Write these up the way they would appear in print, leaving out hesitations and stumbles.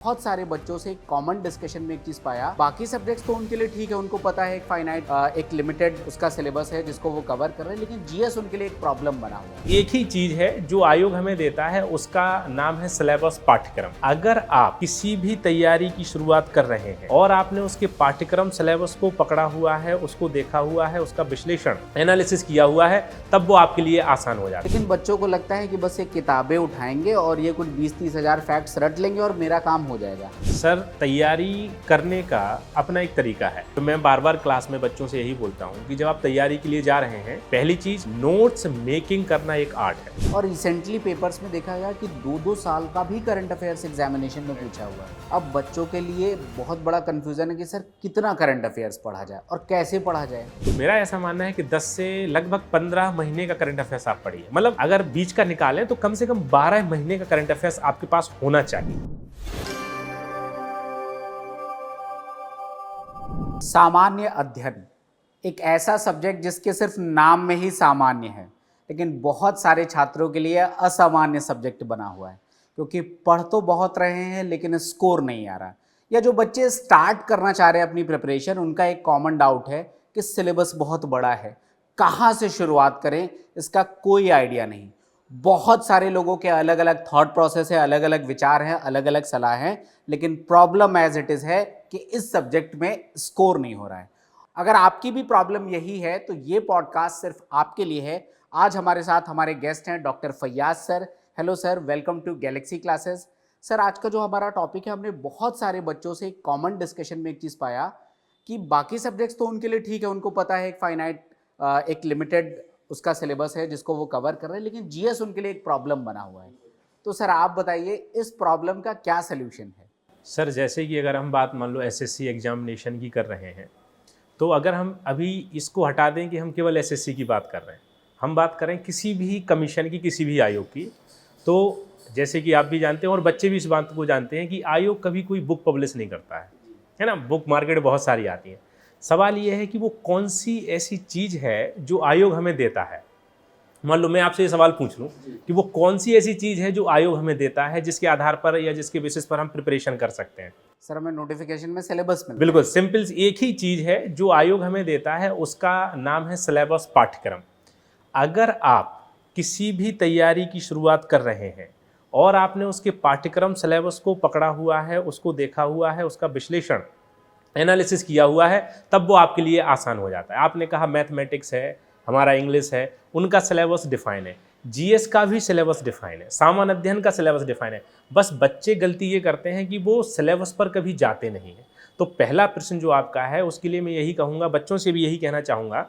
बहुत सारे बच्चों से एक कॉमन डिस्कशन में एक चीज पाया, बाकी सब्जेक्ट्स तो उनके लिए ठीक है, उनको पता है एक फाइनाइट एक लिमिटेड उसका सिलेबस है जिसको वो कवर कर रहे हैं, लेकिन जीएस उनके लिए एक प्रॉब्लम बना हुआ है। एक ही चीज है जो आयोग हमें देता है, उसका नाम है सिलेबस पाठ्यक्रम। अगर आप किसी भी तैयारी की शुरुआत कर रहे हैं और आपने उसके पाठ्यक्रम सिलेबस को पकड़ा हुआ है, उसको देखा हुआ है, उसका विश्लेषण एनालिसिस किया हुआ है, तब वो आपके लिए आसान हो जाता है। लेकिन बच्चों को लगता है कि बस ये किताबें उठाएंगे और ये कुछ 20-30 हजार फैक्ट्स रट लेंगे और मेरा काम हो जाएगा। सर, तैयारी करने का अपना एक तरीका है। तो मैं बार बार क्लास में बच्चों से यही बोलता हूँ कि जब आप तैयारी के लिए जा रहे हैं, पहली चीज नोट्स मेकिंग करना एक आर्ट है। और रिसेंटली पेपर्स में देखा गया कि 2-2 साल का भी करंट अफेयर्स एग्जामिनेशन में पूछा हुआ है। अब बच्चों के लिए बहुत बड़ा कंफ्यूजन है कि सर कितना करंट अफेयर्स पढ़ा जाए और कैसे पढ़ा जाए। तो मेरा ऐसा मानना है कि 10 से लगभग 15 महीने का करंट अफेयर्स आप पढ़िए। मतलब अगर बीच का निकालें तो कम से कम 12 महीने का करंट अफेयर्स आपके पास होना चाहिए। सामान्य अध्ययन एक ऐसा सब्जेक्ट जिसके सिर्फ नाम में ही सामान्य है, लेकिन बहुत सारे छात्रों के लिए असामान्य सब्जेक्ट बना हुआ है, क्योंकि पढ़ तो बहुत रहे हैं लेकिन स्कोर नहीं आ रहा। या जो बच्चे स्टार्ट करना चाह रहे हैं अपनी प्रिपरेशन, उनका एक कॉमन डाउट है कि सिलेबस बहुत बड़ा है, कहाँ से शुरुआत करें, इसका कोई आइडिया नहीं। बहुत सारे लोगों के अलग अलग थॉट प्रोसेस है, अलग अलग विचार हैं, अलग अलग सलाह हैं, लेकिन प्रॉब्लम एज इट इज़ है कि इस सब्जेक्ट में स्कोर नहीं हो रहा है। अगर आपकी भी प्रॉब्लम यही है तो ये पॉडकास्ट सिर्फ आपके लिए है। आज हमारे साथ हमारे गेस्ट हैं doctor Faiyaz sir. Hello sir, welcome to Galaxy Classes. Sir, आज का जो हमारा टॉपिक है, हमने बहुत सारे बच्चों से एक कॉमन डिस्कशन में एक चीज़ पाया कि बाकी सब्जेक्ट्स तो उनके लिए ठीक है, उनको पता है एक फाइनाइट एक लिमिटेड उसका सिलेबस है जिसको वो कवर कर रहे हैं, लेकिन जीएस उनके लिए एक प्रॉब्लम बना हुआ है। तो सर आप बताइए इस प्रॉब्लम का क्या सल्यूशन है। सर, जैसे कि अगर हम बात मान लो एसएससी एग्जामिनेशन की कर रहे हैं, तो अगर हम अभी इसको हटा दें कि हम केवल एसएससी की बात कर रहे हैं, हम बात करें किसी भी कमीशन की, किसी भी आयोग की, तो जैसे कि आप भी जानते हैं और बच्चे भी इस बात को जानते हैं कि आयोग कभी कोई बुक पब्लिश नहीं करता है ना। बुक मार्केट बहुत सारी आती है। सवाल ये है कि वो कौन सी ऐसी चीज़ है जो आयोग हमें देता है। मान लो मैं आपसे ये सवाल पूछ लूँ कि वो कौन सी ऐसी चीज़ है जो आयोग हमें देता है, जिसके आधार पर या जिसके बेसिस पर हम प्रिपरेशन कर सकते हैं। सर, हमें नोटिफिकेशन में सिलेबस में बिल्कुल सिंपल, एक ही चीज़ है जो आयोग हमें देता है, उसका नाम है सिलेबस पाठ्यक्रम। अगर आप किसी भी तैयारी की शुरुआत कर रहे हैं और आपने उसके पाठ्यक्रम सिलेबस को पकड़ा हुआ है, उसको देखा हुआ है, उसका विश्लेषण एनालिसिस किया हुआ है, तब वो आपके लिए आसान हो जाता है। आपने कहा मैथमेटिक्स है, हमारा इंग्लिश है, उनका सिलेबस डिफाइन है, जीएस का भी सिलेबस डिफाइन है, सामान्य अध्ययन का सिलेबस डिफाइन है। बस बच्चे गलती ये करते हैं कि वो सिलेबस पर कभी जाते नहीं हैं। तो पहला प्रश्न जो आपका है, उसके लिए मैं यही कहूँगा, बच्चों से भी यही कहना चाहूँगा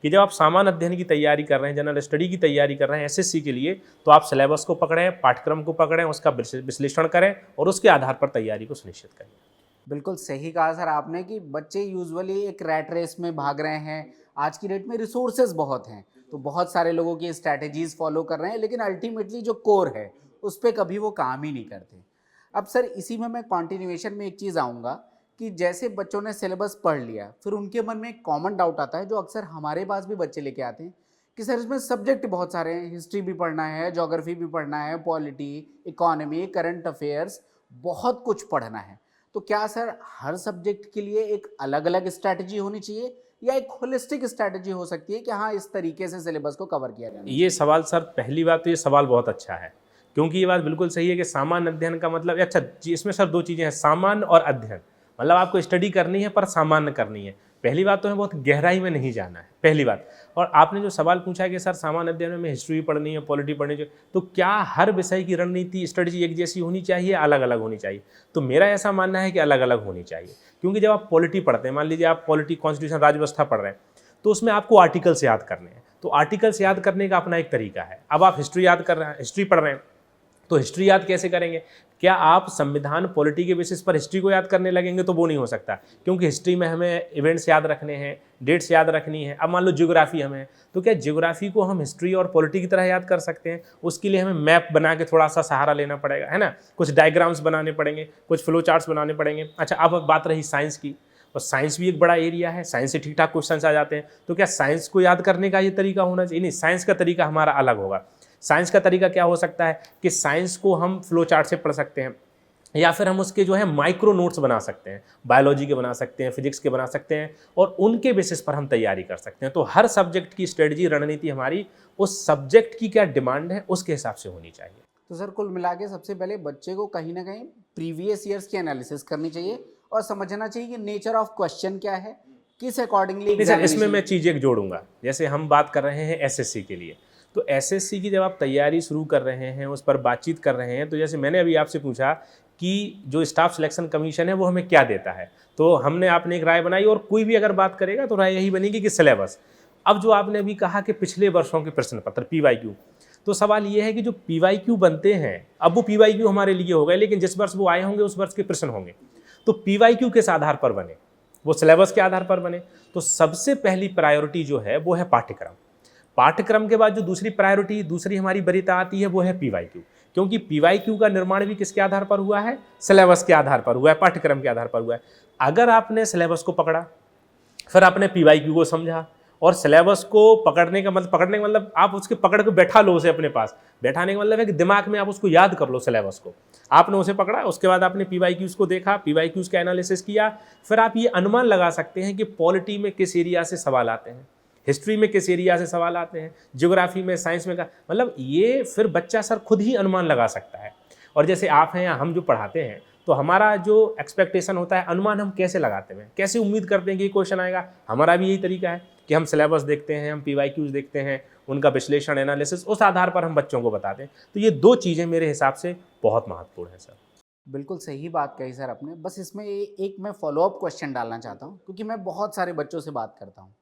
कि जब आप सामान्य अध्ययन की तैयारी कर रहे हैं, जनरल स्टडी की तैयारी कर रहे हैं एसएससी के लिए, तो आप सिलेबस को पकड़ें, पाठ्यक्रम को पकड़ें, उसका विश्लेषण करें और उसके आधार पर तैयारी को सुनिश्चित करें। बिल्कुल सही कहा सर आपने कि बच्चे यूजुअली एक रैट रेस में भाग रहे हैं। आज की डेट में रिसोर्सेज बहुत हैं, तो बहुत सारे लोगों की स्ट्रैटेजीज फॉलो कर रहे हैं, लेकिन अल्टीमेटली जो कोर है उस पर कभी वो काम ही नहीं करते। अब सर इसी में मैं कॉन्टिन्यूएशन में एक चीज़ आऊँगा कि जैसे बच्चों ने सिलेबस पढ़ लिया, फिर उनके मन में एक कॉमन डाउट आता है जो अक्सर हमारे पास भी बच्चे लेके आते हैं कि सर इसमें सब्जेक्ट बहुत सारे हैं, हिस्ट्री भी पढ़ना है, ज्योग्राफी भी पढ़ना है, पॉलिटी, इकोनॉमी, करंट अफेयर्स, बहुत कुछ पढ़ना है। तो क्या सर हर सब्जेक्ट के लिए एक अलग अलग स्ट्रैटेजी होनी चाहिए या एक होलिस्टिक स्ट्रैटेजी हो सकती है कि हाँ इस तरीके से सिलेबस को कवर किया जाए? ये सवाल सर, पहली बात तो ये सवाल बहुत अच्छा है, क्योंकि ये बात बिल्कुल सही है कि सामान्य अध्ययन का मतलब, अच्छा इसमें सर दो चीज़ें हैं, सामान्य और अध्ययन। मतलब आपको स्टडी करनी है पर सामान्य करनी है। पहली बात तो है बहुत गहराई में नहीं जाना है, पहली बात। और आपने जो सवाल पूछा है कि सर सामान्य अध्ययन में हिस्ट्री पढ़नी है, पॉलिटी पढ़नी चाहिए, तो क्या हर विषय की रणनीति स्ट्रेटजी एक जैसी होनी चाहिए, अलग अलग होनी चाहिए? तो मेरा ऐसा मानना है कि अलग अलग होनी चाहिए। क्योंकि जब आप पॉलिटी पढ़ते हैं, मान लीजिए आप पॉलिटी कॉन्स्टिट्यूशन राज्य व्यवस्था पढ़ रहे हैं, तो उसमें आपको आर्टिकल्स याद करने हैं। तो आर्टिकल्स याद करने का अपना एक तरीका है। अब आप हिस्ट्री याद कर रहे हैं, हिस्ट्री पढ़ रहे हैं, तो हिस्ट्री याद कैसे करेंगे? क्या आप संविधान पॉलिटी के बेसिस पर हिस्ट्री को याद करने लगेंगे? तो वो नहीं हो सकता, क्योंकि हिस्ट्री में हमें इवेंट्स याद रखने हैं, डेट्स याद रखनी है। अब मान लो ज्योग्राफी हमें, तो क्या ज्योग्राफी को हम हिस्ट्री और पॉलिटी की तरह याद कर सकते हैं? उसके लिए हमें मैप बना के थोड़ा सा सहारा लेना पड़ेगा, है ना। कुछ डायग्राम्स बनाने पड़ेंगे, कुछ फ्लो चार्ट्स बनाने पड़ेंगे। अच्छा, अब बात रही साइंस की, और साइंस भी एक बड़ा एरिया है, साइंस से ठीक ठाक क्वेश्चन आ जाते हैं। तो क्या साइंस को याद करने का ये तरीका होना चाहिए? नहीं, साइंस का तरीका हमारा अलग होगा। साइंस का तरीका क्या हो सकता है कि साइंस को हम फ्लो चार्ट से पढ़ सकते हैं, या फिर हम उसके जो है माइक्रो नोट्स बना सकते हैं, बायोलॉजी के बना सकते हैं, फिजिक्स के बना सकते हैं, और उनके बेसिस पर हम तैयारी कर सकते हैं। तो हर सब्जेक्ट की स्ट्रेटजी, रणनीति हमारी उस सब्जेक्ट की क्या डिमांड है उसके हिसाब से होनी चाहिए। तो सर कुल मिला के सबसे पहले बच्चे को कहीं ना कहीं प्रीवियस ईयर्स की एनालिसिस करनी चाहिए और समझना चाहिए कि नेचर ऑफ क्वेश्चन क्या है, किस अकॉर्डिंगली नहीं सर, इसमें मैं चीज़ एक जोड़ूंगा। जैसे हम बात कर रहे हैं एसएससी के लिए, तो एसएससी की जब आप तैयारी शुरू कर रहे हैं, उस पर बातचीत कर रहे हैं, तो जैसे मैंने अभी आपसे पूछा कि जो स्टाफ सिलेक्शन कमीशन है वो हमें क्या देता है, तो आपने एक राय बनाई, और कोई भी अगर बात करेगा तो राय यही बनेगी कि सिलेबस। अब जो आपने अभी कहा कि पिछले वर्षों के प्रश्न पत्र PYQ, तो सवाल ये है कि जो PYQ बनते हैं, अब वो PYQ हमारे लिए हो गए, लेकिन जिस वर्ष वो आए होंगे उस वर्ष के प्रश्न होंगे, तो PYQ किस आधार पर बने, वो सिलेबस के आधार पर बने। तो सबसे पहली प्रायोरिटी जो है वो है पाठ्यक्रम। पाठ्यक्रम के बाद जो दूसरी प्रायोरिटी, दूसरी हमारी वरीयता आती है वो है PYQ, क्योंकि PYQ का निर्माण भी किसके आधार पर हुआ है, सिलेबस के आधार पर हुआ है, पाठ्यक्रम के आधार पर हुआ है। अगर आपने सिलेबस को पकड़ा, फिर आपने PYQ को समझा, और सिलेबस को पकड़ने का मतलब आप उसके पकड़ के बैठा लो उसे अपने पास। बैठाने का मतलब है कि दिमाग में आप उसको याद कर लो सिलेबस को। आपने उसे पकड़ा, उसके बाद आपने PYQs को देखा, PYQs का एनालिसिस किया, फिर आप ये अनुमान लगा सकते हैं कि पॉलिटी में किस एरिया से सवाल आते हैं, हिस्ट्री में किस एरिया से सवाल आते हैं, ज्योग्राफी में, साइंस में का, मतलब ये फिर बच्चा सर खुद ही अनुमान लगा सकता है। और जैसे आप हैं या हम जो पढ़ाते हैं, तो हमारा जो एक्सपेक्टेशन होता है, अनुमान हम कैसे लगाते हैं, कैसे उम्मीद करते हैं कि ये क्वेश्चन आएगा, हमारा भी यही तरीका है कि हम सिलेबस देखते हैं, हम PYQs देखते हैं, उनका विश्लेषण, एनालिसिस, उस आधार पर हम बच्चों को बताते हैं। तो ये दो चीज़ें मेरे हिसाब से बहुत महत्वपूर्ण है सर। बिल्कुल सही बात कही सर आपने। बस इसमें एक मैं फॉलोअप क्वेश्चन डालना चाहता हूँ, क्योंकि मैं बहुत सारे बच्चों से बात करता हूँ।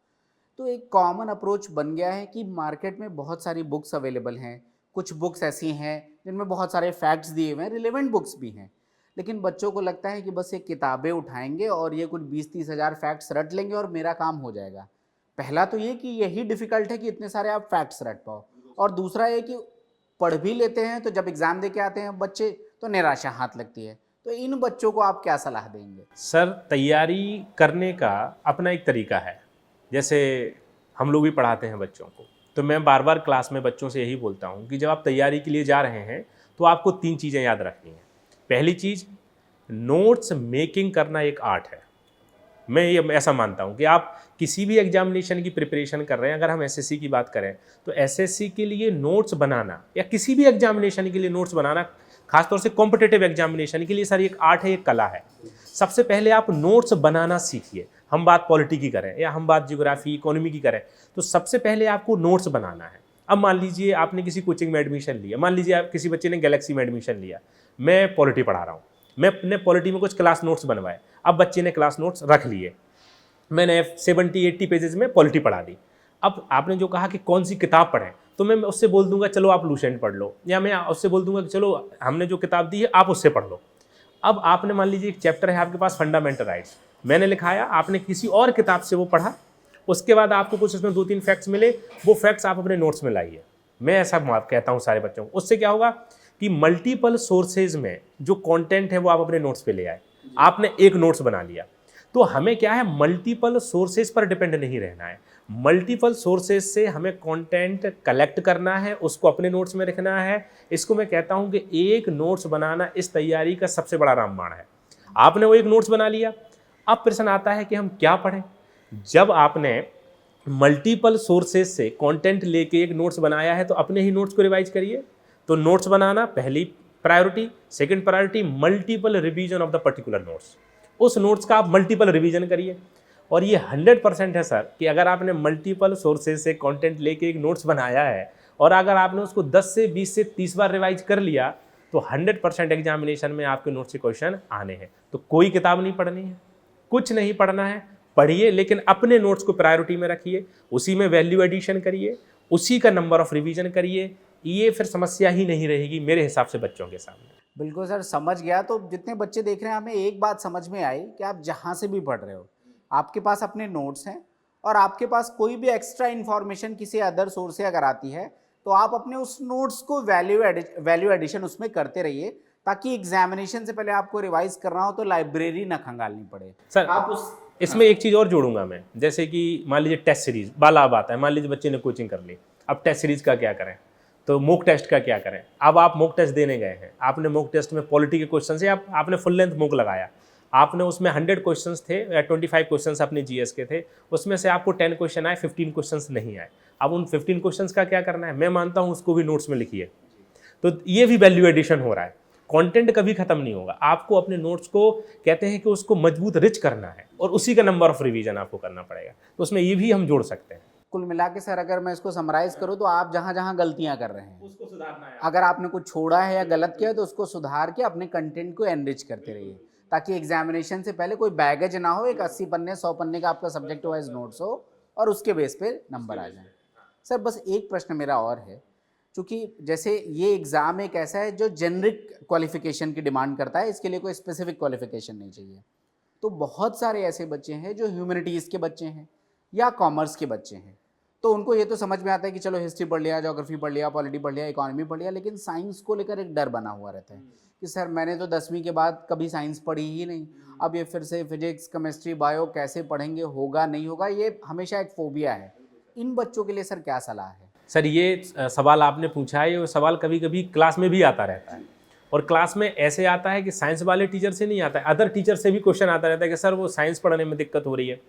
तो एक कॉमन अप्रोच बन गया है कि मार्केट में बहुत सारी बुक्स अवेलेबल हैं, कुछ बुक्स ऐसी हैं जिनमें बहुत सारे फैक्ट्स दिए हुए हैं, रिलेवेंट बुक्स भी हैं, लेकिन बच्चों को लगता है कि बस ये किताबें उठाएंगे और ये कुछ 20-30 हज़ार फैक्ट्स रट लेंगे और मेरा काम हो जाएगा। पहला तो ये कि यही डिफ़िकल्ट है कि इतने सारे आप फैक्ट्स रट पाओ, और दूसरा ये कि पढ़ भी लेते हैं तो जब एग्ज़ाम दे के आते हैं बच्चे तो निराशा हाथ लगती है। तो इन बच्चों को आप क्या सलाह देंगे? सर तैयारी करने का अपना एक तरीका है। जैसे हम लोग भी पढ़ाते हैं बच्चों को, तो मैं बार बार क्लास में बच्चों से यही बोलता हूँ कि जब आप तैयारी के लिए जा रहे हैं तो आपको 3 चीज़ें याद रखनी है। पहली चीज़, नोट्स मेकिंग करना एक आर्ट है। मैं ये ऐसा मानता हूँ कि आप किसी भी एग्जामिनेशन की प्रिपरेशन कर रहे हैं, अगर हम एसएससी की बात करें तो एसएससी के लिए नोट्स बनाना, या किसी भी एग्जामिनेशन के लिए नोट्स बनाना, खासतौर से कॉम्पिटिटिव एग्जामिनेशन के लिए सर एक आर्ट है, एक कला है। सबसे पहले आप नोट्स बनाना सीखिए। हम बात पॉलिटी की करें या हम बात ज्योग्राफी, इकोनॉमी की करें, तो सबसे पहले आपको नोट्स बनाना है। अब मान लीजिए आपने किसी कोचिंग में एडमिशन लिया, मान लीजिए आप किसी बच्चे ने गैलेक्सी में एडमिशन लिया, मैं पॉलिटी पढ़ा रहा हूँ, मैं अपने पॉलिटी में कुछ क्लास नोट्स बनवाए, अब बच्चे ने क्लास नोट्स रख लिए, मैंने 70-80 पेजेस में पॉलिटी पढ़ा दी। अब आपने जो कहा कि कौन सी किताब पढ़ें, तो मैं उससे बोल दूंगा चलो आप लूसेंट पढ़ लो, या मैं उससे बोल दूंगा कि चलो हमने जो किताब दी है आप उससे पढ़ लो। अब आपने मान लीजिए एक चैप्टर है आपके पास फंडामेंटल राइट्स, मैंने लिखाया, आपने किसी और किताब से वो पढ़ा, उसके बाद आपको कुछ उसमें 2-3 फैक्ट्स मिले, वो फैक्ट्स आप अपने नोट्स में लाइए। मैं ऐसा कहता हूँ सारे बच्चों को। उससे क्या होगा कि मल्टीपल सोर्सेज में जो कंटेंट है वो आप अपने नोट्स पे ले आए। आपने एक नोट्स बना लिया, तो हमें क्या है, मल्टीपल सोर्सेज पर डिपेंड नहीं रहना है। मल्टीपल सोर्सेज से हमें कंटेंट कलेक्ट करना है, उसको अपने नोट्स में रखना है। इसको मैं कहता हूं कि एक नोट्स बनाना इस तैयारी का सबसे बड़ा रामबाण है। आपने वो एक नोट्स बना लिया, अब प्रश्न आता है कि हम क्या पढ़ें। जब आपने मल्टीपल सोर्सेज से कंटेंट लेके एक नोट्स बनाया है तो अपने ही नोट्स को रिवाइज करिए। तो नोट्स बनाना पहली priority. Second priority, multiple revision of the particular notes. उस नोट्स का आप मल्टीपल रिवीजन करिए। और ये 100% है सर कि अगर आपने मल्टीपल सोर्सेज से कंटेंट लेके एक नोट्स बनाया है और अगर आपने उसको 10 से 20 से 30 बार रिवाइज कर लिया तो 100% एग्जामिनेशन में आपके नोट्स से क्वेश्चन आने हैं। तो कोई किताब नहीं पढ़नी है, कुछ नहीं पढ़ना है, पढ़िए लेकिन अपने नोट्स को प्रायोरिटी में रखिए, उसी में वैल्यू एडिशन करिए, उसी का नंबर ऑफ रिवीजन करिए। ये फिर समस्या ही नहीं रहेगी मेरे हिसाब से बच्चों के सामने। बिल्कुल सर, समझ गया। तो जितने बच्चे देख रहे हैं, हमें एक बात समझ में आई कि आप जहाँ से भी पढ़ रहे हो, आपके पास अपने नोट्स हैं और आपके पास कोई भी एक्स्ट्रा इन्फॉर्मेशन किसी अदर सोर्स से अगर आती है तो आप अपने उस नोट्स को वैल्यू एडिशन उसमें करते रहिए, ताकि एग्जामिनेशन से पहले आपको रिवाइज करना हो तो लाइब्रेरी ना खंगालनी पड़े। सर आप उस इसमें एक चीज़ और जोड़ूंगा मैं, जैसे कि मान लीजिए टेस्ट सीरीज बाला आता है, मान लीजिए बच्चे ने कोचिंग कर ली, अब टेस्ट सीरीज का क्या करें। तो मॉक टेस्ट का क्या करें। अब आप मॉक टेस्ट देने गए हैं, आपने मॉक टेस्ट में पॉलिटी के क्वेश्चन से आपने फुल लेंथ मॉक लगाया, आपने उसमें 100 क्वेश्चंस थे या 25 क्वेश्चंस अपने जीएस के थे, उसमें से आपको 10 क्वेश्चन आए, 15 क्वेश्चंस नहीं आए। अब उन 15 क्वेश्चंस का क्या करना है, मैं मानता हूँ उसको भी नोट्स में लिखिए। तो ये भी वैल्यू एडिशन हो रहा है। कंटेंट कभी खत्म नहीं होगा, आपको अपने नोट्स को कहते हैं कि उसको मजबूत रिच करना है और उसी का नंबर ऑफ रिवीजन आपको करना पड़ेगा, तो उसमें ये भी हम जोड़ सकते हैं। कुल मिला के सर अगर मैं इसको समराइज करूँ तो आप जहाँ जहाँ गलतियाँ कर रहे हैं उसको सुधारना है। अगर आपने कुछ छोड़ा है या गलत किया है तो उसको सुधार के अपने कंटेंट को एनरिच करते रहिए, ताकि एग्जामिनेशन से पहले कोई बैगेज ना हो, एक 80 पन्ने 100 पन्ने का आपका सब्जेक्ट वाइज नोट्स हो और उसके बेस पे नंबर आ जाए। सर बस एक प्रश्न मेरा और है, क्योंकि जैसे ये एग्ज़ाम एक ऐसा है जो जेनरिक क्वालिफिकेशन की डिमांड करता है, इसके लिए कोई स्पेसिफिक क्वालिफिकेशन नहीं चाहिए, तो बहुत सारे ऐसे बच्चे हैं जो ह्यूमैनिटीज़ के बच्चे हैं या कॉमर्स के बच्चे हैं, तो उनको ये तो समझ में आता है कि चलो हिस्ट्री पढ़ लिया, ज्योग्राफी पढ़ लिया, पॉलिटी पढ़ लिया, इकोनॉमी पढ़ लिया, लेकिन साइंस को लेकर एक डर बना हुआ रहता है कि सर मैंने तो 10वीं के बाद कभी साइंस पढ़ी ही नहीं, अब ये फिर से फिजिक्स केमिस्ट्री बायो कैसे पढ़ेंगे, होगा नहीं होगा, ये हमेशा एक फोबिया है। इन बच्चों के लिए सर क्या सलाह है? सर ये सवाल आपने पूछा है, ये सवाल कभी कभी क्लास में भी आता रहता है, और क्लास में ऐसे आता है कि साइंस वाले टीचर से नहीं आता है, अदर टीचर से भी क्वेश्चन आता रहता है कि सर वो साइंस पढ़ने में दिक्कत हो रही है।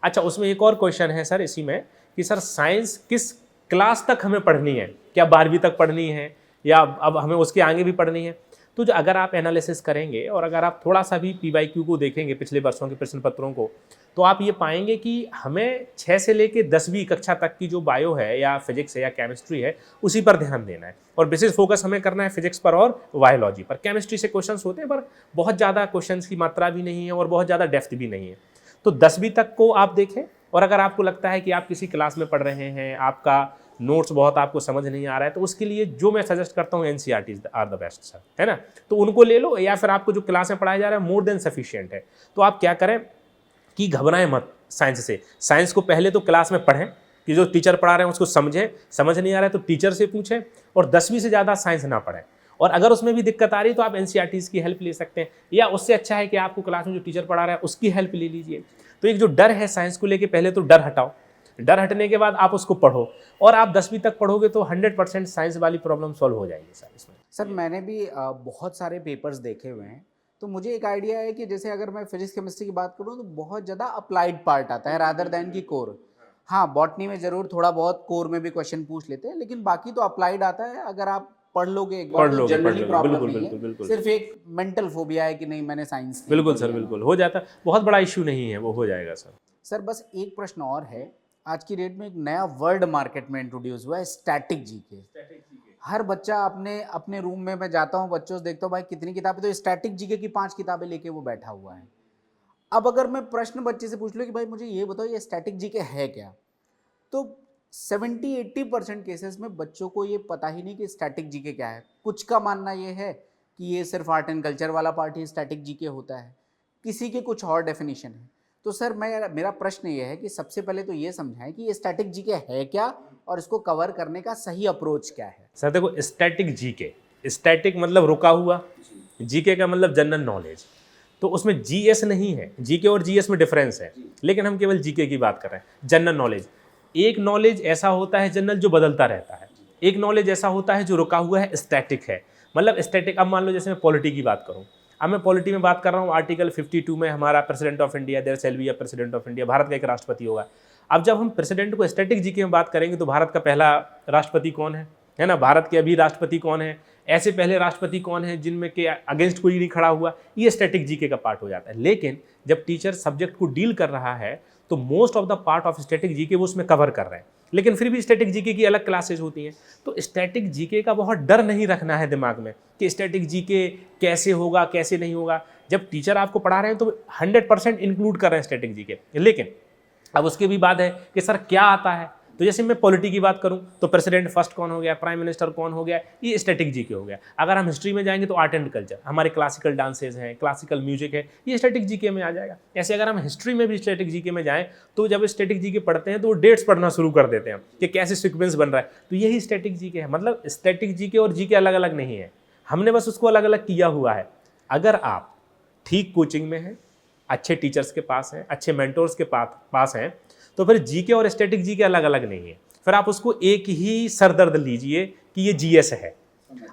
अच्छा, उसमें एक और क्वेश्चन है सर इसी में कि सर साइंस किस क्लास तक हमें पढ़नी है, क्या 12वीं तक पढ़नी है या अब हमें उसके आगे भी पढ़नी है। तो जो अगर आप एनालिसिस करेंगे और अगर आप थोड़ा सा भी PYQ को देखेंगे, पिछले वर्षों के प्रश्न पत्रों को, तो आप ये पाएंगे कि हमें 6 से लेके 10वीं कक्षा तक की जो बायो है या फिजिक्स है या केमिस्ट्री है उसी पर ध्यान देना है, और विशेष फोकस हमें करना है फिजिक्स पर और बायोलॉजी पर। केमिस्ट्री से क्वेश्चंस होते हैं पर बहुत ज़्यादा क्वेश्चंस की मात्रा भी नहीं है और बहुत ज़्यादा डेप्थ भी नहीं है। तो 10वीं तक को आप देखें, और अगर आपको लगता है कि आप किसी क्लास में पढ़ रहे हैं, आपका नोट्स बहुत आपको समझ नहीं आ रहा है, तो उसके लिए जो मैं सजेस्ट करता हूँ NCERTs are the best sir, है ना। तो उनको ले लो, या फिर आपको जो क्लास में पढ़ाया जा रहा है मोर देन सफिशिएंट है। तो आप क्या करें कि घबराएं मत साइंस से। साइंस को पहले तो क्लास में पढ़ें कि जो टीचर पढ़ा रहे हैं उसको समझें, समझ नहीं आ रहा है तो टीचर से पूछें, और 10वीं से ज़्यादा साइंस ना पढ़ें। और अगर उसमें भी दिक्कत आ रही है तो आप NCERTs की हेल्प ले सकते हैं, या उससे अच्छा है कि आपको क्लास में जो टीचर पढ़ा रहा है उसकी हेल्प ले लीजिए। तो एक जो डर है साइंस को लेके, पहले तो डर हटाओ, डर हटने के बाद आप उसको पढ़ो, और आप 10वीं तक पढ़ोगे तो 100% साइंस वाली प्रॉब्लम सॉल्व हो जाएगी सर इसमें। सर मैंने भी बहुत सारे पेपर्स देखे हुए हैं, तो मुझे एक आइडिया है कि जैसे अगर मैं फिजिक्स केमिस्ट्री की बात करूँ तो बहुत ज़्यादा अप्लाइड पार्ट आता है रादर दैन की कोर। हाँ, बॉटनी में ज़रूर थोड़ा बहुत कोर में भी क्वेश्चन पूछ लेते हैं, लेकिन बाकी तो अप्लाइड आता है। अगर आप पढ़ लोगे एक बार तो जनरली प्रॉब्लम नहीं है, बिल्कुल। सिर्फ एक मेंटल फोबिया है कि नहीं मैंने साइंस नहीं बिल्कुल पढ़ी सर, है। बिल्कुल हो जाता है, बहुत बड़ा इश्यू नहीं है, वो हो जाएगा सर। सर बस एक प्रश्न और है, आज की डेट में एक नया वर्ड मार्केट में इंट्रोड्यूस हुआ है, स्टैटिक जीके। हर बच्चा अपने अपने रूम में, मैं जाता हूँ बच्चों से देखता हूँ भाई कितनी किताबें, तो स्टैटिक जीके की 5 किताबें लेके वो बैठा हुआ है। अब अगर मैं प्रश्न बच्चे से पूछ लूँ कि भाई मुझे ये बताओ ये स्टैटिक जीके है क्या, तो 70-80% केसेस में बच्चों को ये पता ही नहीं कि स्टैटिक जीके क्या है। कुछ का मानना ये है कि ये सिर्फ आर्ट एंड कल्चर वाला पार्ट ही स्टैटिक जीके होता है, किसी के कुछ और डेफिनेशन है। तो सर मेरा प्रश्न ये है कि सबसे पहले तो ये समझाएं कि ये स्टैटिक जीके है क्या और इसको कवर करने का सही अप्रोच क्या है। सर देखो, स्टैटिक जीके, स्टैटिक मतलब रुका हुआ, जीके का मतलब जनरल नॉलेज, तो उसमें जीएस नहीं है, जीके और जीएस में डिफरेंस है, लेकिन हम केवल जीके की बात कर रहे हैं। जनरल नॉलेज, एक नॉलेज ऐसा होता है जनरल जो बदलता रहता है, एक नॉलेज ऐसा होता है जो रुका हुआ है, स्टैटिक है। मतलब स्टैटिक, अब मान लो जैसे मैं पॉलिटी की बात करूँ, अब मैं पॉलिटी में बात कर रहा हूँ, आर्टिकल 52 में हमारा president of India, there shall be a president of India, Bharat का एक राष्ट्रपति होगा। अब जब हम प्रेसिडेंट को स्टैटिक जीके में बात करेंगे तो भारत का पहला राष्ट्रपति कौन है ना, भारत के अभी राष्ट्रपति कौन है, ऐसे पहले राष्ट्रपति कौन है जिनमें के अगेंस्ट कोई नहीं खड़ा हुआ, ये स्टैटिक जीके का पार्ट हो जाता है। लेकिन जब टीचर सब्जेक्ट को डील कर रहा है तो most of the part of static GK वो उसमें कवर कर रहे हैं, लेकिन फिर भी स्टैटिक जीके की अलग क्लासेज होती हैं। तो स्टैटिक जीके का बहुत डर नहीं रखना है दिमाग में कि स्टैटिक जीके कैसे होगा कैसे नहीं होगा। जब टीचर आपको पढ़ा रहे हैं तो 100% इंक्लूड कर रहे हैं स्टैटिक जीके, लेकिन अब उसके भी बात है कि सर क्या आता है। तो जैसे मैं पॉलिटी की बात करूं तो प्रेसिडेंट फर्स्ट कौन हो गया, प्राइम मिनिस्टर कौन हो गया, ये स्टैटिक जीके हो गया। अगर हम हिस्ट्री में जाएंगे तो आर्ट एंड कल्चर, हमारे क्लासिकल डांसेज हैं, क्लासिकल म्यूजिक है, ये स्टैटिक जीके में आ जाएगा। ऐसे अगर हम हिस्ट्री में भी स्टैटिक जीके में जाएं तो जब स्टैटिक जीके पढ़ते हैं तो वो डेट्स पढ़ना शुरू कर देते हैं कि कैसे सीक्वेंस बन रहा है, तो यही स्टैटिक जीके है। मतलब स्टैटिक जीके और जीके अलग अलग नहीं है, हमने बस उसको अलग अलग किया हुआ है। अगर आप ठीक कोचिंग में हैं, अच्छे टीचर्स के पास हैं, अच्छे मेंटोर्स के पास हैं, तो फिर जीके और स्टैटिक जीके अलग अलग नहीं है, फिर आप उसको एक ही सरदर्द लीजिए कि ये जीएस है।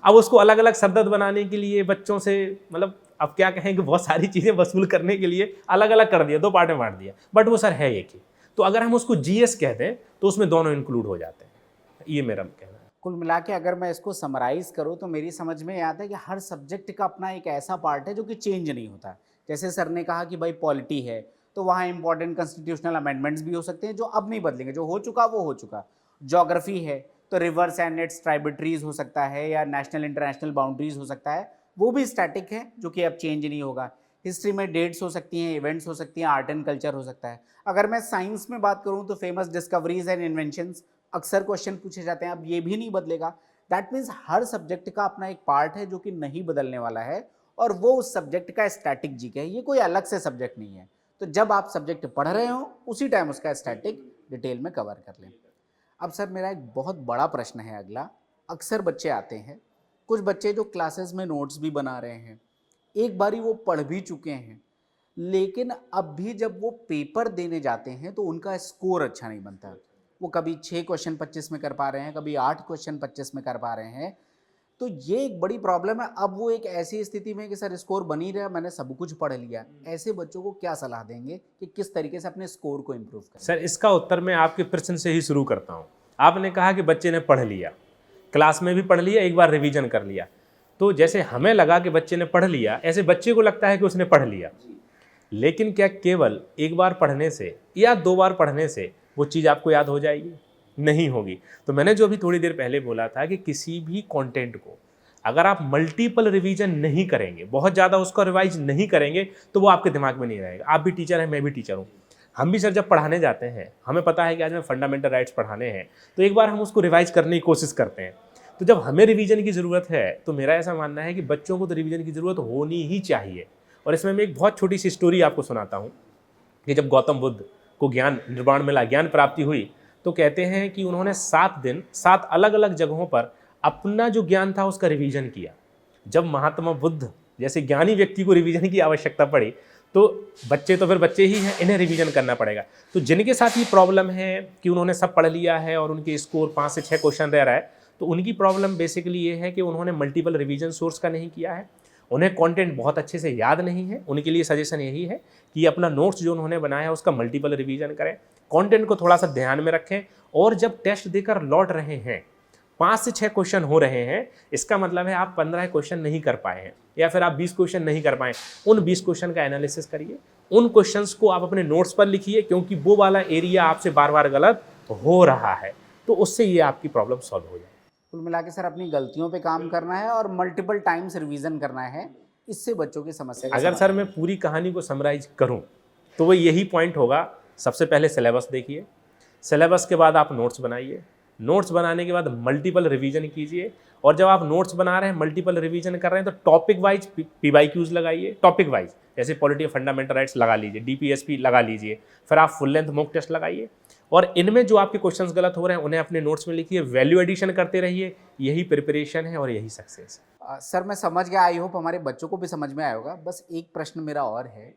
अब उसको अलग अलग सरदर्द बनाने के लिए बच्चों से मतलब अब क्या कहें कि बहुत सारी चीज़ें वसूल करने के लिए अलग अलग कर दिया, 2 पार्ट में बांट दिया, बट वो सर है एक ही। तो अगर हम उसको जीएस कह दें तो उसमें दोनों इंक्लूड हो जाते हैं। ये मेरा कहना है। कुल मिला के अगर मैं इसको समराइज करूँ तो मेरी समझ में आता है कि हर सब्जेक्ट का अपना एक ऐसा पार्ट है जो कि चेंज नहीं होता। जैसे सर ने कहा कि भाई पॉलिटी है तो वहाँ इंपॉर्टेंट कॉन्स्टिट्यूशनल अमेंडमेंट्स भी हो सकते हैं जो अब नहीं बदलेंगे, जो हो चुका वो हो चुका। ज्योग्राफी है तो रिवर्स एंड इट्स ट्राइब्यूटरीज हो सकता है या नेशनल इंटरनेशनल बाउंड्रीज हो सकता है, वो भी स्टैटिक है जो कि अब चेंज नहीं होगा। हिस्ट्री में डेट्स हो सकती हैं, इवेंट्स हो सकती हैं, आर्ट एंड कल्चर हो सकता है। अगर मैं साइंस में बात करूँ तो फेमस डिस्कवरीज एंड इन्वेंशंस अक्सर क्वेश्चन पूछे जाते हैं, अब ये भी नहीं बदलेगा। दैट मीन्स हर सब्जेक्ट का अपना एक पार्ट है जो कि नहीं बदलने वाला है और वो उस सब्जेक्ट का स्टैटिक जीके है, ये कोई अलग से सब्जेक्ट नहीं है। तो जब आप सब्जेक्ट पढ़ रहे हो उसी टाइम उसका स्टैटिक डिटेल में कवर कर लें। अब सर मेरा एक बहुत बड़ा प्रश्न है अगला। अक्सर बच्चे आते हैं, कुछ बच्चे जो क्लासेस में नोट्स भी बना रहे हैं, एक बारी वो पढ़ भी चुके हैं, लेकिन अब भी जब वो पेपर देने जाते हैं तो उनका स्कोर अच्छा नहीं बनता। वो कभी 6 क्वेश्चन 25 में कर पा रहे हैं, कभी 8 क्वेश्चन 25 में कर पा रहे हैं। तो ये एक बड़ी प्रॉब्लम है। अब वो एक ऐसी स्थिति में कि सर स्कोर बन ही रहा, मैंने सब कुछ पढ़ लिया। ऐसे बच्चों को क्या सलाह देंगे कि किस तरीके से अपने स्कोर को इम्प्रूव करें? सर इसका उत्तर मैं आपके प्रश्न से ही शुरू करता हूँ। आपने कहा कि बच्चे ने पढ़ लिया, क्लास में भी पढ़ लिया, एक बार रिवीजन कर लिया। तो जैसे हमें लगा कि बच्चे ने पढ़ लिया, ऐसे बच्चे को लगता है कि उसने पढ़ लिया। लेकिन क्या केवल एक बार पढ़ने से या 2 बार पढ़ने से वो चीज़ आपको याद हो जाएगी? नहीं होगी। तो मैंने जो अभी थोड़ी देर पहले बोला था कि किसी भी कंटेंट को अगर आप मल्टीपल रिवीजन नहीं करेंगे, बहुत ज़्यादा उसको रिवाइज नहीं करेंगे, तो वो आपके दिमाग में नहीं रहेगा। आप भी टीचर हैं, मैं भी टीचर हूँ। हम भी सर जब पढ़ाने जाते हैं, हमें पता है कि आज हमें फंडामेंटल राइट्स पढ़ाने हैं, तो एक बार हम उसको रिवाइज करने की कोशिश करते हैं। तो जब हमें रिवीजन की ज़रूरत है, तो मेरा ऐसा मानना है कि बच्चों को तो रिवीजन की ज़रूरत होनी ही चाहिए। और इसमें मैं एक बहुत छोटी सी स्टोरी आपको सुनाता हूँ कि जब गौतम बुद्ध को ज्ञान निर्वाण मिला, ज्ञान प्राप्ति हुई, तो कहते हैं कि उन्होंने 7 दिन 7 अलग अलग जगहों पर अपना जो ज्ञान था उसका रिवीजन किया। जब महात्मा बुद्ध जैसे ज्ञानी व्यक्ति को रिवीजन की आवश्यकता पड़ी, तो बच्चे तो फिर बच्चे ही हैं, इन्हें रिवीजन करना पड़ेगा। तो जिनके साथ ये प्रॉब्लम है कि उन्होंने सब पढ़ लिया है और उनके स्कोर 5 से 6 क्वेश्चन रह रहा है, तो उनकी प्रॉब्लम बेसिकली ये है कि उन्होंने मल्टीपल रिवीजन सोर्स का नहीं किया है, उन्हें कंटेंट बहुत अच्छे से याद नहीं है। उनके लिए सजेशन यही है कि अपना नोट्स जो उन्होंने बनाया है उसका मल्टीपल रिवीजन करें, कंटेंट को थोड़ा सा ध्यान में रखें, और जब टेस्ट देकर लौट रहे हैं 5 से 6 क्वेश्चन हो रहे हैं, इसका मतलब है आप 15 क्वेश्चन नहीं कर पाए हैं या फिर आप 20 क्वेश्चन नहीं कर पाए। उन 20 क्वेश्चन का एनालिसिस करिए, उन क्वेश्चंस को आप अपने नोट्स पर लिखिए, क्योंकि वो वाला एरिया आपसे बार बार गलत हो रहा है, तो उससे ये आपकी प्रॉब्लम सॉल्व हो जाए। कुल मिला के सर अपनी गलतियों पे काम करना है और मल्टीपल टाइम्स रिवीजन करना है, इससे बच्चों की समस्या का अगर सर मैं पूरी कहानी को समराइज करूं तो वो यही पॉइंट होगा। सबसे पहले सिलेबस देखिए, सिलेबस के बाद आप नोट्स बनाइए, नोट्स बनाने के बाद मल्टीपल रिवीजन कीजिए, और जब आप नोट्स बना रहे हैं, मल्टीपल रिवीजन कर रहे हैं, तो टॉपिक वाइज PYQs लगाइए। टॉपिक वाइज जैसे पॉलिटी ऑफ फंडामेंटल राइट्स लगा लीजिए, DPSP लगा लीजिए, फिर आप फुल लेंथ मॉक टेस्ट लगाइए, और इनमें जो आपके क्वेश्चंस गलत हो रहे हैं उन्हें अपने नोट्स में लिखिए, वैल्यू एडिशन करते रहिए। यही प्रिपरेशन है और यही सक्सेस है। सर मैं समझ गया, आई होप हमारे बच्चों को भी समझ में आया होगा। बस एक प्रश्न मेरा और है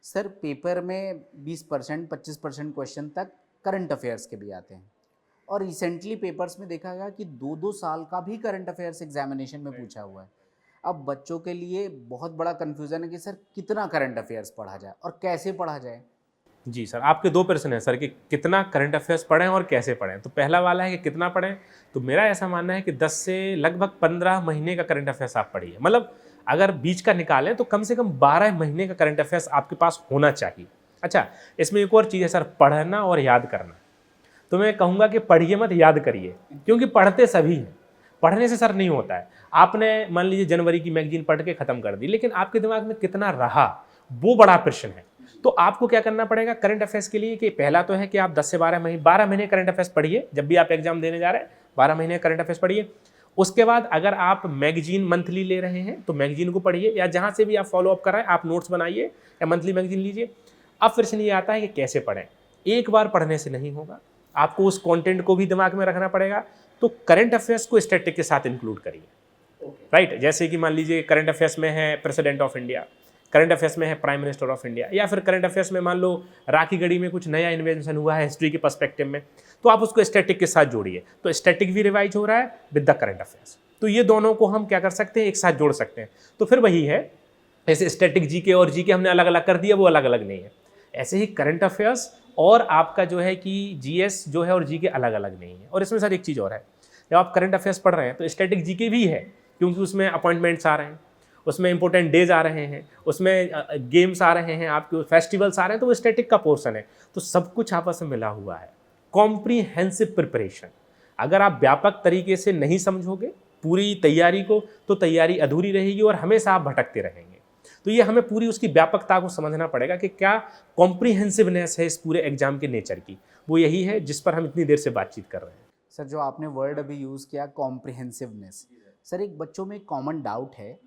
सर, पेपर में 20% 25% क्वेश्चन तक करंट अफेयर्स के भी आते हैं, और रिसेंटली पेपर्स में देखा गया कि 2-2 साल का भी करंट अफेयर्स एग्जामिनेशन में पूछा हुआ है। अब बच्चों के लिए बहुत बड़ा कन्फ्यूज़न है कि सर कितना करंट अफेयर्स पढ़ा जाए और कैसे पढ़ा जाए। जी सर, आपके 2 प्रश्न हैं सर कि कितना करंट अफेयर्स पढ़ें और कैसे पढ़ें। तो पहला वाला है कि कितना पढ़ें, तो मेरा ऐसा मानना है कि 10 से लगभग 15 महीने का करंट अफेयर्स आप पढ़िए। मतलब अगर बीच का निकालें तो कम से कम 12 महीने का करंट अफेयर्स आपके पास होना चाहिए। अच्छा, इसमें एक और चीज़ है सर, पढ़ना और याद करना। तो मैं कहूँगा कि पढ़िए मत, याद करिए, क्योंकि पढ़ते सभी हैं। पढ़ने से सर नहीं होता है। आपने मान लीजिए जनवरी की मैगजीन पढ़ के ख़त्म कर दी, लेकिन आपके दिमाग में कितना रहा वो बड़ा प्रश्न है। तो आपको क्या करना पड़ेगा करंट अफेयर्स के लिए कि पहला तो है कि आप 10 से 12 महीने करंट अफेयर्स पढ़िए। जब भी आप एग्जाम देने जा रहे हैं 12 महीने करंट अफेयर्स पढ़िए। उसके बाद अगर आप मैगजीन मंथली ले रहे हैं तो मैगजीन को पढ़िए, या जहाँ से भी आप फॉलो अप कर रहे हैं आप नोट्स बनाइए या मंथली मैगजीन लीजिए। अब प्रश्न ये आता है कि कैसे पढ़ें। एक बार पढ़ने से नहीं होगा, आपको उस कंटेंट को भी दिमाग में रखना पड़ेगा। तो करंट अफेयर्स को स्टैटिक के साथ इंक्लूड करिए, राइट। जैसे कि मान लीजिए करंट अफेयर्स में है president of India, current affairs में है प्राइम मिनिस्टर ऑफ इंडिया, या फिर करंट अफेयर्स में मान लो राखी गढ़ी में कुछ नया इन्वेंशन हुआ है हिस्ट्री के पर्सपेक्टिव में, तो आप उसको स्टैटिक के साथ जोड़िए, तो स्टैटिक भी रिवाइज हो रहा है विद द करंट अफेयर्स। तो ये दोनों को हम क्या कर सकते हैं, एक साथ जोड़ सकते हैं। तो फिर वही है, ऐसे स्टैटिक जीके और जीके हमने अलग अलग कर दिया, वो अलग अलग नहीं है। ऐसे ही करंट अफेयर्स और आपका जो है कि जीएस जो है और जीके अलग अलग नहीं है। और इसमें सर एक चीज़ और है, जब आप करंट अफेयर्स पढ़ रहे हैं तो स्टैटिक जीके भी है, क्योंकि उसमें अपॉइंटमेंट्स आ रहे हैं, उसमें इंपॉर्टेंट डेज आ रहे हैं, उसमें गेम्स आ रहे हैं, आपके फेस्टिवल्स आ रहे हैं, तो वो स्टैटिक का पोर्शन है। तो सब कुछ आपस में मिला हुआ है। कॉम्प्रीहेंसिव प्रिपरेशन, अगर आप व्यापक तरीके से नहीं समझोगे पूरी तैयारी को, तो तैयारी अधूरी रहेगी और हमेशा आप भटकते रहेंगे। तो ये हमें पूरी उसकी व्यापकता को समझना पड़ेगा कि क्या कॉम्प्रीहेंसिवनेस है इस पूरे एग्जाम के नेचर की, वो यही है जिस पर हम इतनी देर से बातचीत कर रहे हैं। सर जो आपने वर्ड अभी यूज़ किया कॉम्प्रिहेंसिवनेस, सर एक बच्चों में कॉमन डाउट है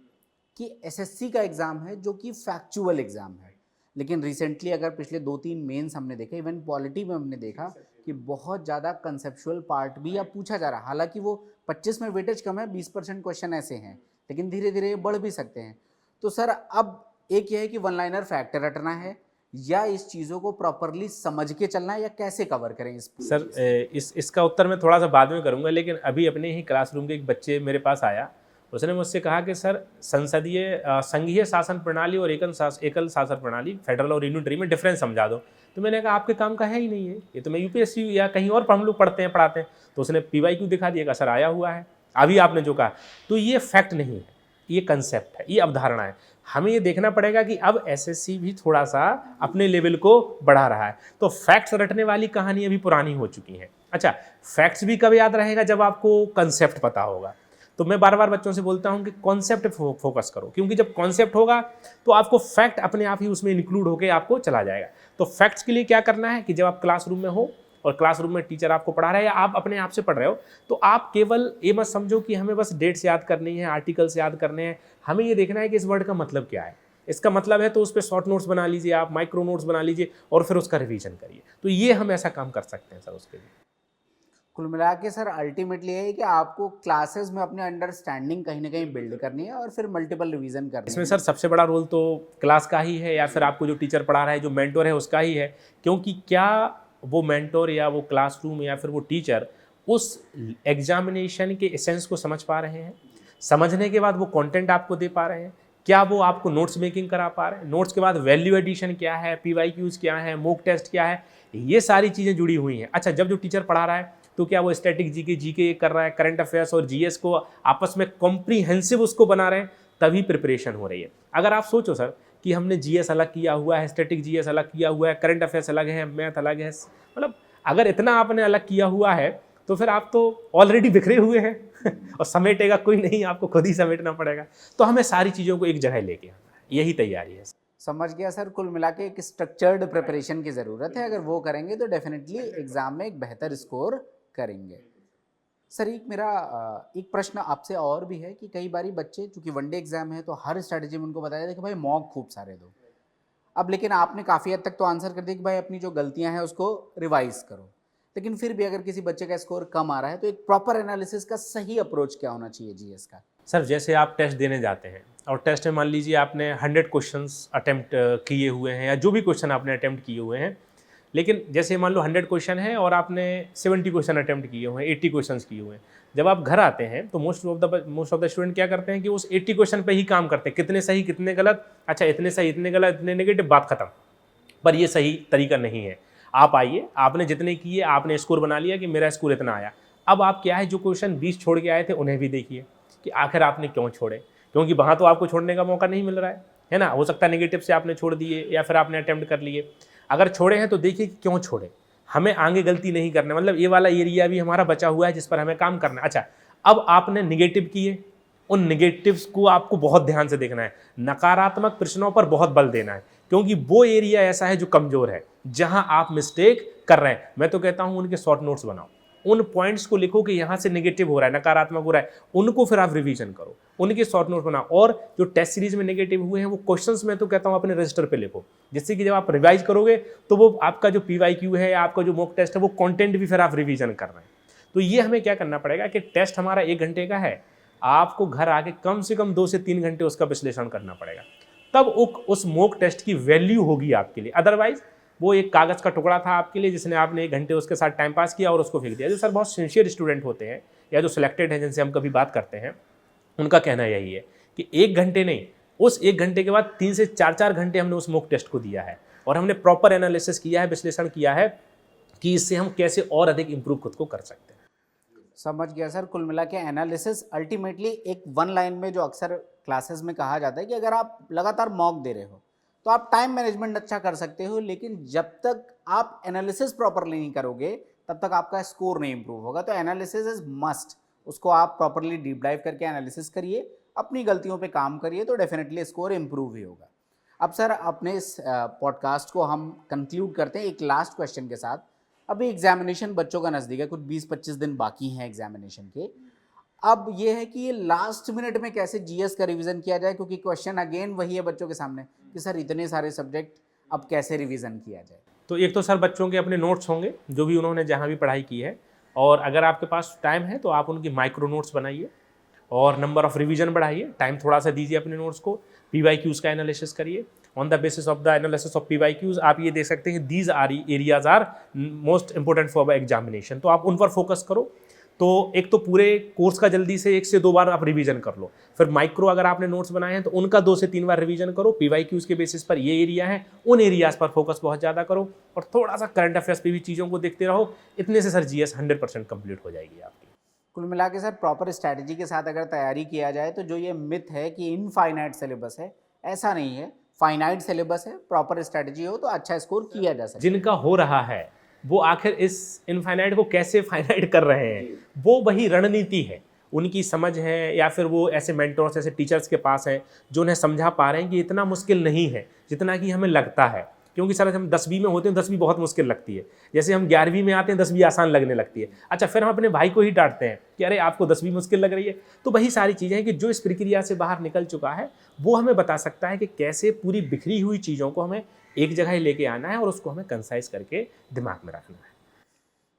कि एसएससी का एग्ज़ाम है जो कि फैक्चुअल एग्ज़ाम है, लेकिन रिसेंटली अगर पिछले 2-3 मेंस हमने देखे, इवन पॉलिटी में हमने देखा कि बहुत ज़्यादा कंसेप्चुअल पार्ट भी अब पूछा जा रहा है। हालांकि वो 25 में वेटेज कम है, 20% क्वेश्चन ऐसे हैं, लेकिन धीरे धीरे ये बढ़ भी सकते हैं। तो सर अब एक ये है कि वन लाइनर फैक्टर रटना है या इस चीज़ों को प्रॉपरली समझ के चलना है, या कैसे कवर करें इस सर इसका उत्तर मैं थोड़ा सा बाद में करूंगा, लेकिन अभी अपने ही क्लासरूम के एक बच्चे मेरे पास आया, उसने मुझसे कहा कि सर संसदीय संघीय शासन प्रणाली और एकल शासन प्रणाली फेडरल और यूनिटरी में डिफरेंस समझा दो। तो मैंने कहा आपके काम का है ही नहीं है, ये तो मैं यूपीएससी या कहीं और हम लोग पढ़ते हैं पढ़ाते हैं। तो उसने पीवाईक्यू दिखा दिया, सर आया हुआ है अभी आपने जो कहा। तो ये फैक्ट नहीं है, ये कंसेप्ट है, ये अवधारणा है। हमें ये देखना पड़ेगा कि अब एसएससी भी थोड़ा सा अपने लेवल को बढ़ा रहा है। तो फैक्ट्स रटने वाली कहानी अभी पुरानी हो चुकी है। अच्छा, फैक्ट्स भी कब याद रहेगा, जब आपको कंसेप्ट पता होगा। तो मैं बार बार बच्चों से बोलता हूं कि कॉन्सेप्ट फोकस करो, क्योंकि जब कॉन्सेप्ट होगा तो आपको फैक्ट अपने आप ही उसमें इंक्लूड होकर आपको चला जाएगा। तो फैक्ट्स के लिए क्या करना है कि जब आप क्लासरूम में हो और क्लासरूम में टीचर आपको पढ़ा रहा है या आप अपने आप से पढ़ रहे हो, तो आप केवल ये मत समझो कि हमें बस डेट्स याद करनी है, आर्टिकल्स याद करने हैं। हमें ये देखना है कि इस वर्ड का मतलब क्या है। इसका मतलब है तो उस पर शॉर्ट नोट्स बना लीजिए, आप माइक्रो नोट्स बना लीजिए और फिर उसका रिवीजन करिए। तो ये हम ऐसा काम कर सकते हैं सर उसके लिए। कुल मिला के सर अल्टीमेटली है कि आपको क्लासेस में अपने अंडरस्टैंडिंग कहीं ना कहीं बिल्ड करनी है और फिर मल्टीपल रिवीजन करनी है। इसमें सर सबसे बड़ा रोल तो क्लास का ही है, या फिर आपको जो टीचर पढ़ा रहा है, जो मेंटोर है, उसका ही है। क्योंकि क्या वो मेंटोर या वो क्लासरूम या फिर वो टीचर उस एग्जामिनेशन के एसेंस को समझ पा रहे हैं, समझने के बाद वो कंटेंट आपको दे पा रहे हैं, क्या वो आपको नोट्स मेकिंग करा पा रहे हैं, नोट्स के बाद वैल्यू एडिशन क्या है, पीवाईक्यूज क्या है, मॉक टेस्ट क्या है, ये सारी चीज़ें जुड़ी हुई हैं। अच्छा, जब जो टीचर पढ़ा रहा है तो क्या वो स्टैटिक जीके कर रहा है, करंट अफेयर्स और जीएस को आपस में कॉम्प्रीहेंसिव उसको बना रहे हैं, तभी प्रिपरेशन हो रही है। अगर आप सोचो सर कि हमने जीएस अलग किया हुआ है, स्टैटिक जीएस अलग किया हुआ है, करंट अफेयर्स अलग है, मैथ अलग है, मतलब अगर इतना आपने अलग किया हुआ है तो फिर आप तो ऑलरेडी बिखरे हुए हैं और समेटेगा कोई नहीं, आपको खुद ही समेटना पड़ेगा। तो हमें सारी चीज़ों को एक जगह लेके आना है, यही तैयारी है। समझ गया सर। कुल मिला के एक स्ट्रक्चर्ड प्रिपरेशन की ज़रूरत है, अगर वो करेंगे तो डेफिनेटली एग्ज़ाम में एक बेहतर स्कोर करेंगे। सर एक मेरा एक प्रश्न आपसे और भी है कि कई बारी बच्चे, चूंकि वनडे एग्जाम है तो हर स्ट्रैटेजी में उनको बताया जाता है कि भाई मॉक खूब सारे दो। अब लेकिन आपने काफ़ी हद तक तो आंसर कर दिया कि भाई अपनी जो गलतियां हैं उसको रिवाइज करो, लेकिन फिर भी अगर किसी बच्चे का स्कोर कम आ रहा है तो एक प्रॉपर एनालिसिस का सही अप्रोच क्या होना चाहिए जीएस का? सर जैसे आप टेस्ट देने जाते हैं और टेस्ट में मान लीजिए आपने 100 क्वेश्चंस अटेम्प्ट किए हुए हैं, या जो भी क्वेश्चन आपने अटेम्प्ट किए हुए हैं, लेकिन जैसे मान लो 100 क्वेश्चन है और आपने 70 क्वेश्चन अटेम्प्ट किए हुए हैं, 80 क्वेश्चन किए हुए हैं। जब आप घर आते हैं तो मोस्ट ऑफ द स्टूडेंट क्या करते हैं कि उस 80 क्वेश्चन पे ही काम करते हैं, कितने सही कितने गलत, अच्छा इतने सही इतने गलत इतने नेगेटिव, बात खत्म। पर ये सही तरीका नहीं है। आप आइए, आपने जितने किए आपने स्कोर बना लिया कि मेरा स्कोर इतना आया। अब आप क्या है, जो क्वेश्चन 20 छोड़ के आए थे उन्हें भी देखिए कि आखिर आपने क्यों छोड़े, क्योंकि वहाँ तो आपको छोड़ने का मौका नहीं मिल रहा है ना। हो सकता है नेगेटिव से आपने छोड़ दिए या फिर आपने अटेम्प्ट कर लिए। अगर छोड़े हैं तो देखिए कि क्यों छोड़े, हमें आगे गलती नहीं करना, मतलब ये वाला एरिया भी हमारा बचा हुआ है जिस पर हमें काम करना है। अच्छा, अब आपने निगेटिव किए, उन निगेटिव्स को आपको बहुत ध्यान से देखना है, नकारात्मक प्रश्नों पर बहुत बल देना है, क्योंकि वो एरिया ऐसा है जो कमज़ोर है, जहां आप मिस्टेक कर रहे हैं। मैं तो कहता हूं उनके शॉर्ट नोट्स बनाओ, उन पॉइंट्स को लिखो कि यहाँ से नेगेटिव हो रहा है, नकारात्मक हो रहा है, उनको फिर आप रिवीजन करो, उनके शॉर्ट नोट बनाओ। और जो टेस्ट सीरीज में नेगेटिव हुए हैं वो क्वेश्चंस में तो कहता हूँ अपने रजिस्टर पे लिखो, जिससे कि जब आप रिवाइज करोगे तो वो आपका जो पीवाईक्यू है या आपका जो मॉक टेस्ट है वो कंटेंट भी फिर आप रिवीजन कर रहे हैं। तो ये हमें क्या करना पड़ेगा कि टेस्ट हमारा 1 घंटे का है, आपको घर आके कम से कम 2 से 3 घंटे उसका विश्लेषण करना पड़ेगा। तब उस मॉक टेस्ट की वैल्यू होगी आपके लिए। अदरवाइज वो एक कागज़ का टुकड़ा था आपके लिए, जिसने आपने 1 घंटे उसके साथ टाइम पास किया और उसको फेंक दिया। जो सर बहुत सिंसियर स्टूडेंट होते हैं या जो सिलेक्टेड हैं जिनसे हम कभी बात करते हैं, उनका कहना यही है कि 1 घंटे नहीं, उस 1 घंटे के बाद 3 से 4 घंटे हमने उस मॉक टेस्ट को दिया है और हमने प्रॉपर एनालिसिस किया है, विश्लेषण किया है कि इससे हम कैसे और अधिक इम्प्रूव खुद को कर सकते हैं। समझ गया सर। कुल मिला के एनालिसिस अल्टीमेटली एक वन लाइन में जो अक्सर क्लासेस में कहा जाता है कि अगर आप लगातार मॉक दे रहे हो तो आप टाइम मैनेजमेंट अच्छा कर सकते हो, लेकिन जब तक आप एनालिसिस प्रॉपरली नहीं करोगे तब तक आपका स्कोर नहीं इंप्रूव होगा। तो एनालिसिस इज मस्ट, उसको आप प्रॉपरली डीप डाइव करके एनालिसिस करिए, अपनी गलतियों पे काम करिए, तो डेफिनेटली स्कोर इंप्रूव ही होगा। अब सर अपने इस पॉडकास्ट को हम कंक्लूड करते हैं एक लास्ट क्वेश्चन के साथ। अभी एग्जामिनेशन बच्चों का नज़दीक है, कुछ 20-25 दिन बाकी हैं एग्जामिनेशन के। अब ये है कि ये लास्ट मिनट में कैसे जीएस का रिवीजन किया जाए, क्योंकि क्वेश्चन अगेन वही है बच्चों के सामने कि सर इतने सारे सब्जेक्ट अब कैसे रिवीजन किया जाए। तो एक तो सर बच्चों के अपने नोट्स होंगे जो भी उन्होंने जहाँ भी पढ़ाई की है, और अगर आपके पास टाइम है तो आप उनकी माइक्रो नोट्स बनाइए और नंबर ऑफ रिवीजन बढ़ाइए, टाइम थोड़ा सा दीजिए अपने नोट्स को, PYQs का एनालिसिस करिए। On the basis of the analysis of PYQs आप ये देख सकते हैं these are areas are most important for examination, तो आप उन पर फोकस करो। तो एक तो पूरे कोर्स का जल्दी से 1 से 2 बार आप रिवीजन कर लो, फिर माइक्रो अगर आपने नोट्स बनाए हैं तो उनका 2 से 3 बार रिवीजन करो। PYQs के बेसिस पर ये एरिया है, उन एरियाज पर फोकस बहुत ज़्यादा करो और थोड़ा सा करंट अफेयर्स पे भी चीज़ों को देखते रहो। इतने से सर GS 100% कंप्लीट हो जाएगी आपकी। कुल मिला के सर प्रॉपर स्ट्रैटेजी के साथ अगर तैयारी किया जाए तो जो ये मिथ है कि इनफाइनाइट सिलेबस है, ऐसा नहीं है। फाइनाइट सिलेबस है, प्रॉपर स्ट्रैटेजी हो तो अच्छा स्कोर किया जा सकता है। जिनका हो रहा है वो आखिर इस इनफाइनाइट को कैसे फाइनाइट कर रहे हैं, वो वही रणनीति है, उनकी समझ है, या फिर वो ऐसे मेंटर्स ऐसे टीचर्स के पास हैं जो उन्हें समझा पा रहे हैं कि इतना मुश्किल नहीं है जितना कि हमें लगता है। क्योंकि सर हम 10वीं में होते हैं 10वीं बहुत मुश्किल लगती है, जैसे हम 11वीं में आते हैं 10वीं आसान लगने लगती है। अच्छा, फिर हम अपने भाई को ही डांटते हैं कि अरे आपको 10वीं मुश्किल लग रही है। तो वही सारी चीज़ें हैं कि जो इस प्रक्रिया से बाहर निकल चुका है वो हमें बता सकता है कि कैसे पूरी बिखरी हुई चीज़ों को हमें एक जगह ही लेके आना है और उसको हमें कंसाइज करके दिमाग में रखना है।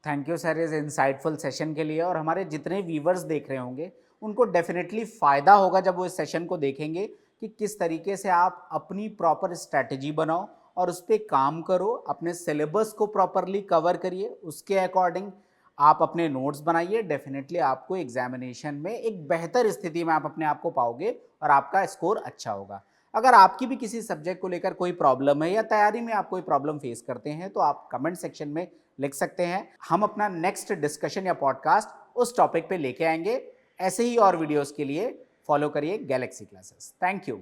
थैंक यू सर इस इंसाइटफुल सेशन के लिए, और हमारे जितने व्यूवर्स देख रहे होंगे उनको डेफिनेटली फ़ायदा होगा जब वो इस सेशन को देखेंगे कि किस तरीके से आप अपनी प्रॉपर स्ट्रैटेजी बनाओ और उस पर काम करो, अपने सिलेबस को प्रॉपरली कवर करिए, उसके अकॉर्डिंग आप अपने नोट्स बनाइए। डेफिनेटली आपको एग्जामिनेशन में एक बेहतर स्थिति में आप अपने आप को पाओगे और आपका स्कोर अच्छा होगा। अगर आपकी भी किसी सब्जेक्ट को लेकर कोई प्रॉब्लम है या तैयारी में आप कोई प्रॉब्लम फेस करते हैं तो आप कमेंट सेक्शन में लिख सकते हैं। हम अपना नेक्स्ट डिस्कशन या पॉडकास्ट उस टॉपिक पे लेके आएंगे। ऐसे ही और वीडियोस के लिए फॉलो करिए गैलेक्सी क्लासेस। Thank you.